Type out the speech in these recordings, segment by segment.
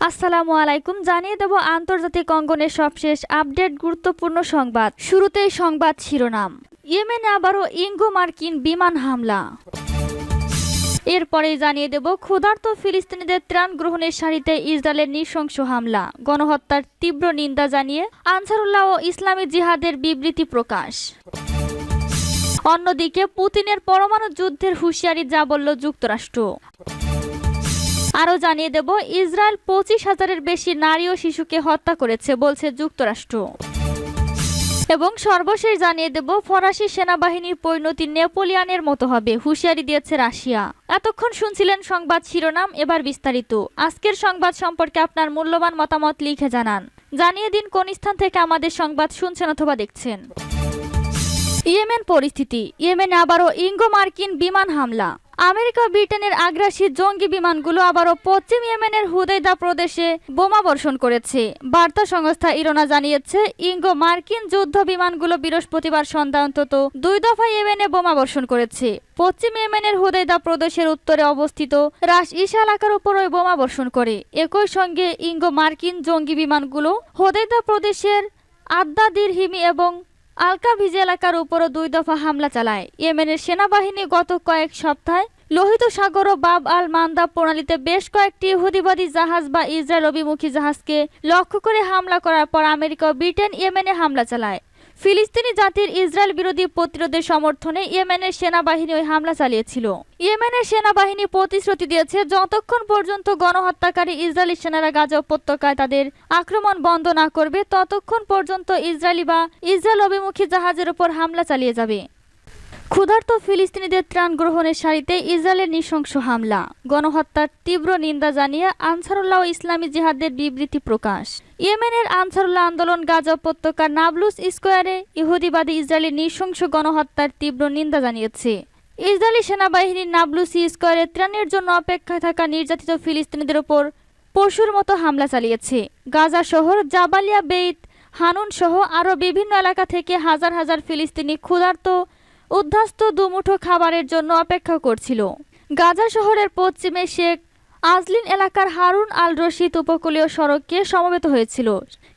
আসসালামু আলাইকুম। জানিয়ে দেব আন্তর্জাতিক অঙ্গনের সবশেষ আপডেট গুরুত্বপূর্ণ সংবাদ। শুরুতেই সংবাদ শিরোনাম। ইয়েমেনে আবারও ইঙ্গো মার্কিন বিমান হামলা। এরপরেই জানিয়ে দেব ক্ষুধার্ত ফিলিস্তিনিদের ত্রাণ গ্রহণের সারিতে ইসরায়েলের নৃশংস হামলা, গণহত্যার তীব্র নিন্দা জানিয়ে আনসারুল্লাহ ও ইসলামী জিহাদের বিবৃতি প্রকাশ। অন্যদিকে পুতিনের পরমাণু যুদ্ধের হুঁশিয়ারি যা বলল যুক্তরাষ্ট্র। আরও জানিয়ে দেব ইসরায়েল 25,000-এর বেশি নারী ও শিশুকে হত্যা করেছে বলছে যুক্তরাষ্ট্র। এবং সর্বশেষ জানিয়ে দেব ফরাসি সেনাবাহিনীর পরিণতি নেপোলিয়ানের মতো হবে, হুঁশিয়ারি দিয়েছে রাশিয়া। এতক্ষণ শুনছিলেন সংবাদ শিরোনাম, এবার বিস্তারিত। আজকের সংবাদ সম্পর্কে আপনার মূল্যবান মতামত লিখে জানান। জানিয়ে দিন কোন স্থান থেকে আমাদের সংবাদ শুনছেন অথবা দেখছেন। ইয়েমেন পরিস্থিতি। ইয়েমেনে আবারও ইঙ্গো মার্কিন বিমান হামলা। আমেরিকা ব্রিটেনের আগ্রাসী জঙ্গি বিমানগুলো আবারও পশ্চিম ইয়েমেনের হুদাইদা প্রদেশে বোমা বর্ষণ করেছে। বার্তা সংস্থা ইরোনা জানিয়েছে ইঙ্গো মার্কিন যুদ্ধ বিমানগুলো বৃহস্পতিবার সন্ধ্যা অন্তত 2 দফা ইয়েমেনে বোমা বর্ষণ করেছে। পশ্চিম ইয়েমেনের হুদাইদা প্রদেশের উত্তরে অবস্থিত রাস ইশা এলাকার উপর ওই বোমা বর্ষণ করে। একই সঙ্গে ইঙ্গো মার্কিন জঙ্গি বিমানগুলো হুদাইদা প্রদেশের আদ্দা দিরহিমি এবং আলকাভিজে এলাকার উপরও 2 দফা হামলা চালায়। ইয়েমেনের সেনাবাহিনী গত কয়েক সপ্তাহে লোহিত সাগর ও বাব আল মান্দাব প্রণালীতে বেশ কয়েকটি ইহুদিবাদী জাহাজ বা ইসরায়েল অভিমুখী জাহাজকে লক্ষ্য করে হামলা করার পর আমেরিকা ও ব্রিটেন ইয়েমেনে হামলা চালায়। ফিলিস্তিনি জাতির ইসরায়েল বিরোধী প্রতিরোধের সমর্থনে ইয়েমেনের সেনাবাহিনী ওই হামলা চালিয়েছিল। ইয়েমেনের সেনাবাহিনী প্রতিশ্রুতি দিয়েছে যতক্ষণ পর্যন্ত গণহত্যাকারী ইসরায়েলি সেনারা গাজা উপত্যকায় তাদের আক্রমণ বন্ধ না করবে ততক্ষণ পর্যন্ত ইসরায়েলি বা ইসরায়েল অভিমুখী জাহাজের উপর হামলা চালিয়ে যাবে। ক্ষুধার্ত ফিলিস্তিনিদের ত্রাণ গ্রহণের সারিতে ইসরায়েলের নৃশংস হামলা, গণহত্যার তীব্র নিন্দা জানিয়ে আনসারুল্লাহ ও ইসলামী জিহাদের বিবৃতি প্রকাশ। ইয়েমেনের আনসারুল্লাহ আন্দোলন গাজা উপত্যকার নাবলুস স্কোয়ারে ইহুদিবাদী ইসরায়েলি নৃশংস গণহত্যার তীব্র নিন্দা জানিয়েছে। ইসরায়েলি সেনাবাহিনীর নাবলুসি স্কোয়ারে ত্রাণের জন্য অপেক্ষায় থাকা নির্যাতিত ফিলিস্তিনিদের ওপর পশুর মতো হামলা চালিয়েছে। গাজা শহর, জাবালিয়া, বেইত হানুন সহ আরও বিভিন্ন এলাকা থেকে হাজার হাজার ফিলিস্তিনি ক্ষুধার্ত উদ্ধাস্ত দুমুঠো খাবারের জন্য অপেক্ষা করছিল। গাজা শহরের পশ্চিমে শেখ আজলিন এলাকার হারুন আল রশিদ উপকূলীয় সড়কে সমবেত হয়েছিল।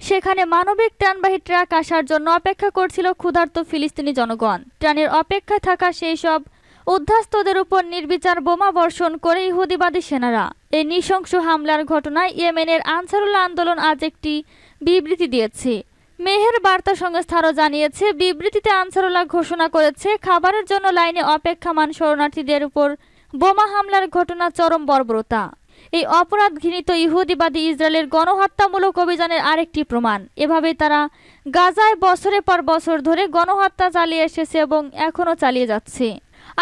সেখানে মানবিক ত্রাণবাহী ট্রাক আসার জন্য অপেক্ষা করছিল ক্ষুধার্ত ফিলিস্তিনি জনগণ। ত্রাণের অপেক্ষায় থাকা সেই সব উদ্ধাস্তদের উপর নির্বিচার বোমা বর্ষণ করে ইহুদিবাদী সেনারা। এই নৃশংস হামলার ঘটনায় ইয়েমেনের আনসারুল্লাহ আন্দোলন আজ একটি বিবৃতি দিয়েছে। মেহের বার্তা সংস্থা আরও জানিয়েছে, বিবৃতিতে আনসারুল্লাহ ঘোষণা করেছে খাবারের জন্য লাইনে অপেক্ষমান শরণার্থীদের উপর বোমা হামলার ঘটনা চরম বর্বরতা। এই অপরাধ ঘৃণিত ইহুদিবাদী ইসরায়েলের গণহত্যামূলক অভিযানের আরেকটি প্রমাণ। এভাবেই তারা গাজায় বছরের পর বছর ধরে গণহত্যা চালিয়ে এসেছে এবং এখনও চালিয়ে যাচ্ছে।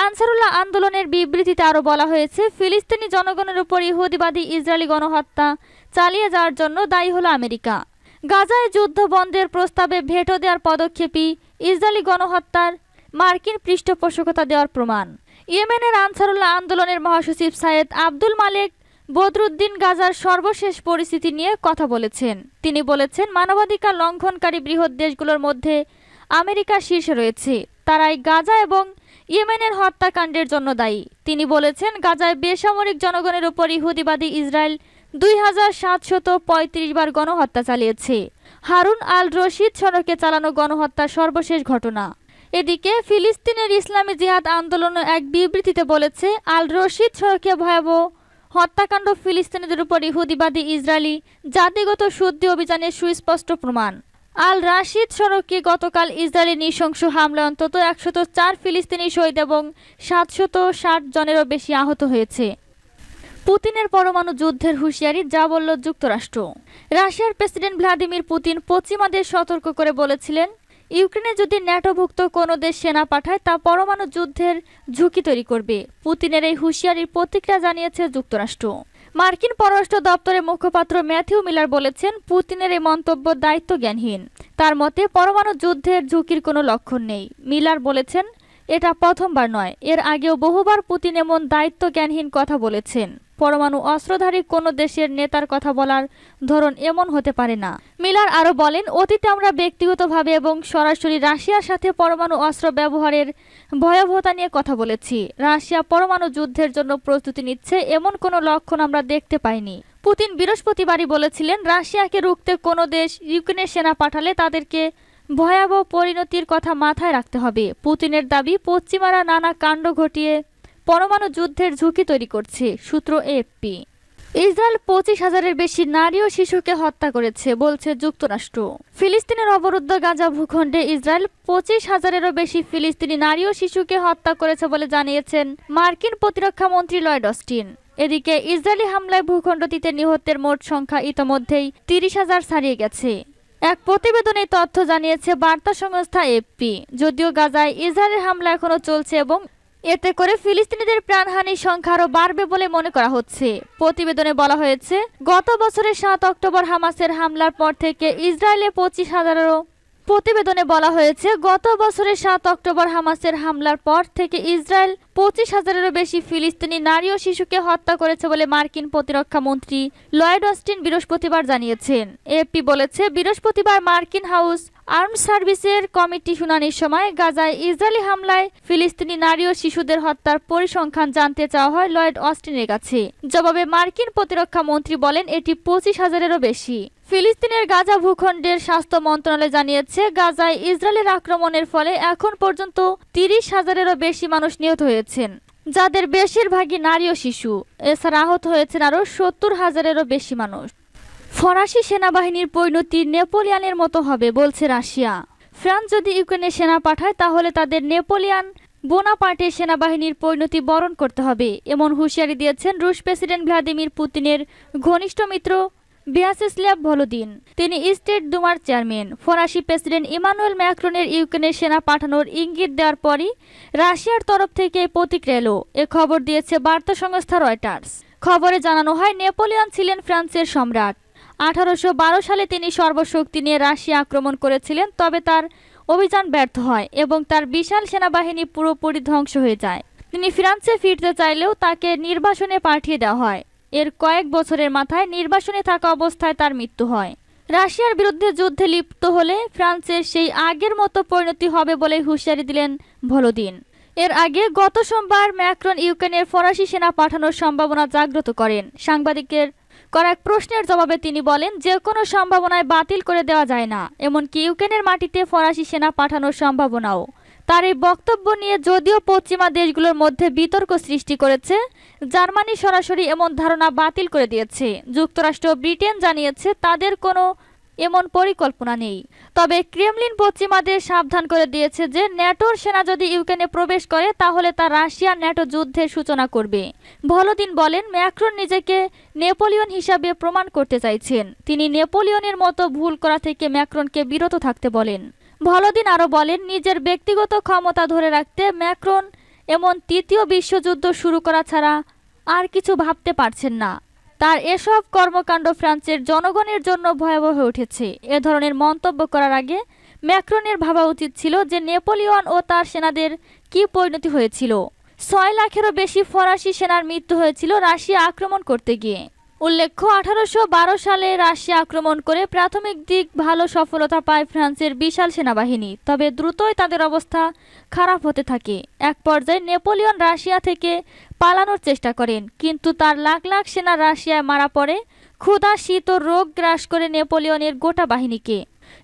আনসারুল্লাহ আন্দোলনের বিবৃতিতে আরও বলা হয়েছে, ফিলিস্তিনি জনগণের উপর ইহুদিবাদী ইসরায়েলি গণহত্যা চালিয়ে যাওয়ার জন্য দায়ী হলো আমেরিকা। গাজায় যুদ্ধ বন্ধের প্রস্তাবে ভেটো দেওয়ার পদক্ষেপই ইসরায়েলি গণহত্যার মার্কিন পৃষ্ঠপোষকতা দেওয়ার প্রমাণ। ইয়েমেনের আনসারুল্লাহ আন্দোলনের মহাসচিব সাইয়েদ আব্দুল মালেক বদরুদ্দিন গাজার সর্বশেষ পরিস্থিতি নিয়ে কথা বলেছেন। তিনি বলেছেন, মানবাধিকার লঙ্ঘনকারী বৃহৎ দেশগুলোর মধ্যে আমেরিকা শীর্ষে রয়েছে। তারাই গাজা এবং ইয়েমেনের হত্যাকাণ্ডের জন্য দায়ী। তিনি বলেছেন, গাজায় বেসামরিক জনগণের উপর ইহুদিবাদী ইসরায়েল 2735 বার গণহত্যা চালিয়েছে। হারুন আল রশিদ সড়কে চালানো গণহত্যার সর্বশেষ ঘটনা। এদিকে ফিলিস্তিনের ইসলামী জিহাদ আন্দোলন এক বিবৃতিতে বলেছে, আল রশিদ সড়কে ভয়াবহ হত্যাকাণ্ড ফিলিস্তিনিদের উপর ইহুদিবাদী ইসরায়েলি জাতিগত শুদ্ধি অভিযানের সুস্পষ্ট প্রমাণ। আল রাশিদ সড়কে গতকাল ইসরায়েলি নৃশংস হামলায় অন্তত 104 ফিলিস্তিনি শহীদ এবং 760 জনেরও বেশি আহত হয়েছে। পুতিনের পরমাণু যুদ্ধের হুঁশিয়ারি যা বলল যুক্তরাষ্ট্র। রাশিয়ার প্রেসিডেন্ট ভ্লাদিমির পুতিন পশ্চিমাদের সতর্ক করে বলেছিলেন, ইউক্রেনে যদি ন্যাটোভুক্ত কোনো দেশ সেনা পাঠায় তা পরমাণু যুদ্ধের ঝুঁকি তৈরি করবে। পুতিনের এই হুঁশিয়ারির প্রতিক্রিয়া জানিয়েছে যুক্তরাষ্ট্র। মার্কিন পররাষ্ট্র দপ্তরের মুখপাত্র ম্যাথিউ মিলার বলেছেন, পুতিনের এই মন্তব্য দায়িত্ব জ্ঞানহীন। তার মতে পরমাণু যুদ্ধের ঝুঁকির কোনো লক্ষণ নেই। মিলার বলেছেন, এটা প্রথমবার নয়, এর আগেও বহুবার পুতিন এমন দায়িত্ব জ্ঞানহীন কথা বলেছেন। পরমাণু অস্ত্রধারী কোনো দেশের নেতার কথা বলার ধরন এমন হতে পারে না। মিলার আরও বলেন, অতীতে আমরা ব্যক্তিগতভাবে এবং সরাসরি রাশিয়ার সাথে পরমাণু অস্ত্র ব্যবহারের ভয়াবহতা নিয়ে কথা বলেছি। রাশিয়া পরমাণু যুদ্ধের জন্য প্রস্তুতি নিচ্ছে এমন কোনো লক্ষণ আমরা দেখতে পাইনি। পুতিন বৃহস্পতিবারই বলেছিলেন, রাশিয়াকে রুখতে কোনো দেশ ইউক্রেনে সেনা পাঠালে তাদেরকে ভয়াবহ পরিণতির কথা মাথায় রাখতে হবে। পুতিনের দাবি, পশ্চিমারা নানা কাণ্ড ঘটিয়ে পরমাণু যুদ্ধের ঝুঁকি তৈরি করছে। সূত্র এএফপি। ইসরায়েল 25,000-এর বেশি নারী ও শিশুকে হত্যা করেছে বলছে যুক্তরাষ্ট্র। ফিলিস্তিনের অবরুদ্ধ গাজা ভূখণ্ডে ইসরায়েল 25,000-এরও বেশি ফিলিস্তিনি নারী ও শিশুকে হত্যা করেছে বলে জানিয়েছেন মার্কিন প্রতিরক্ষা মন্ত্রী লয়েড অস্টিন। এদিকে ইসরায়েলি হামলায় ভূখণ্ডটিতে নিহতের মোট সংখ্যা ইতোমধ্যেই 30,000 ছাড়িয়ে গেছে। এক প্রতিবেদনে তথ্য জানিয়েছে বার্তা সংস্থা এএফপি। যদিও গাজায় ইসরায়েলের হামলা এখনো চলছে এবং এতে করে ফিলিস্তিনিদের প্রাণহানির সংখ্যা আরও বাড়বে বলে মনে করা হচ্ছে। প্রতিবেদনে বলা হয়েছে, গত বছরের 7 অক্টোবর হামাসের হামলার পর থেকে ইসরায়েলে 25,000-এরও প্রতিবেদনে বলা হয়েছে, গত বছরের 7 অক্টোবর হামাসের হামলার পর থেকে ইসরায়েল 25,000-এরও বেশি ফিলিস্তিনি নারী ও শিশুকে হত্যা করেছে বলে মার্কিন প্রতিরক্ষা মন্ত্রী লয়েড অস্টিন বৃহস্পতিবার জানিয়েছেন। এএফপি বলেছে, বৃহস্পতিবার মার্কিন হাউস আর্মড সার্ভিসের কমিটি শুনানির সময় গাজায় ইসরায়েলি হামলায় ফিলিস্তিনি নারী ও শিশুদের হত্যার পরিসংখ্যান জানতে চাওয়া হয় লয়েড অস্টিনের কাছে। জবাবে মার্কিন প্রতিরক্ষা মন্ত্রী বলেন, এটি 25,000-এরও বেশি। ফিলিস্তিনের গাজা ভূখণ্ডের স্বাস্থ্য মন্ত্রণালয় জানিয়েছে, গাজায় ইসরায়েলের আক্রমণের ফলে এখন পর্যন্ত 30,000-এরও বেশি মানুষ নিহত হয়েছেন, যাদের বেশিরভাগই নারী ও শিশু। এছাড়া আহত হয়েছেন আরও 70,000-এরও বেশি মানুষ। ফরাসি সেনাবাহিনীর পরিণতি নেপোলিয়ানের মতো হবে বলছে রাশিয়া। ফ্রান্স যদি ইউক্রেনে সেনা পাঠায় তাহলে তাদের নেপোলিয়ান বোনাপার্টের সেনাবাহিনীর পরিণতি বরণ করতে হবে, এমন হুঁশিয়ারি দিয়েছেন রুশ প্রেসিডেন্ট ভ্লাদিমির পুতিনের ঘনিষ্ঠ মিত্র ভিয়াচেস্লাভ ভলোদিন। তিনি স্টেট দুমার চেয়ারম্যান। ফরাসি প্রেসিডেন্ট ইমানুয়েল ম্যাক্রনের ইউক্রেনে সেনা পাঠানোর ইঙ্গিত দেওয়ার পরই রাশিয়ার তরফ থেকে প্রতিক্রিয়া এলো। এ খবর দিয়েছে বার্তা সংস্থা রয়টার্স। খবরে জানানো হয়, নেপোলিয়ন ছিলেন ফ্রান্সের সম্রাট। 1812 সালে তিনি সর্বশক্তি নিয়ে রাশিয়া আক্রমণ করেছিলেন, তবে তার অভিযান ব্যর্থ হয় এবং তার বিশাল সেনাবাহিনী পুরোপুরি ধ্বংস হয়ে যায়। তিনি ফ্রান্সে ফিরতে চাইলেও তাকে নির্বাসনে পাঠিয়ে দেওয়া হয়। এর কয়েক বছরের মাথায় নির্বাসনে থাকা অবস্থায় তার মৃত্যু হয়। রাশিয়ার বিরুদ্ধে যুদ্ধে লিপ্ত হলে ফ্রান্সের সেই আগের মতো পরিণতি হবে বলে হুঁশিয়ারি দিলেন ভলোদিন। এর আগে গত সোমবার ম্যাক্রন ইউক্রেনের ফরাসি সেনা পাঠানোর সম্ভাবনা জাগ্রত করেন। সাংবাদিকের করা এক প্রশ্নের জবাবে তিনি বলেন, যে কোনো সম্ভাবনায় বাতিল করে দেওয়া যায় না, এমনকি ইউক্রেনের মাটিতে ফরাসি সেনা পাঠানোর সম্ভাবনাও। তার এই বক্তব্য নিয়ে যদিও পশ্চিমা দেশগুলোর মধ্যে বিতর্ক সৃষ্টি করেছে, জার্মানি সরাসরি এমন ধারণা বাতিল করে দিয়েছে। যুক্তরাষ্ট্র ও ব্রিটেন জানিয়েছে তাদের কোনো এমন পরিকল্পনা নেই। তবে ক্রেমলিন পশ্চিমাদের সাবধান করে দিয়েছে যে ন্যাটোর সেনা যদি ইউক্রেনে প্রবেশ করে তাহলে তা রাশিয়া ন্যাটো যুদ্ধের সূচনা করবে। ভলোদিন বলেন, ম্যাক্রন নিজেকে নেপোলিয়ন হিসাবে প্রমাণ করতে চাইছেন। তিনি নেপোলিয়নের মতো ভুল করা থেকে ম্যাক্রনকে বিরত থাকতে বলেন। ভলোদিন আরও বলেন, নিজের ব্যক্তিগত ক্ষমতা ধরে রাখতে ম্যাক্রন এমন তৃতীয় বিশ্বযুদ্ধ শুরু করা ছাড়া আর কিছু ভাবতে পারছেন না। তার এসব কর্মকাণ্ড ফ্রান্সের জনগণের জন্য ভয়াবহ হয়ে উঠেছে। এ ধরনের মন্তব্য করার আগে ম্যাক্রনের ভাবা উচিত ছিল যে নেপোলিয়ন ও তার সেনাদের কি পরিণতি হয়েছিল। 6 লাখেরও বেশি ফরাসি সেনার মৃত্যু হয়েছিল রাশিয়া আক্রমণ করতে গিয়ে। উল্লেখ্য, 1812 সালে রাশিয়া আক্রমণ করে প্রাথমিক দিক ভালো সফলতা পায় ফ্রান্সের বিশাল সেনাবাহিনী। তবে দ্রুতই তাদের অবস্থা খারাপ হতে থাকে। এক পর্যায়ে নেপোলিয়ন রাশিয়া থেকে পালানোর চেষ্টা করেন, কিন্তু তার লাখ লাখ সেনা রাশিয়ায় মারা পড়ে। ক্ষুধা, শীত ও রোগ গ্রাস করে নেপোলিয়নের গোটা বাহিনীকে।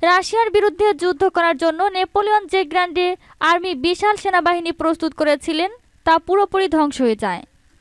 রাশিয়ার বিরুদ্ধে যুদ্ধ করার জন্য নেপোলিয়ন যে গ্র্যান্ডে আর্মি বিশাল সেনাবাহিনী প্রস্তুত করেছিলেন তা পুরোপুরি ধ্বংস হয়ে যায়।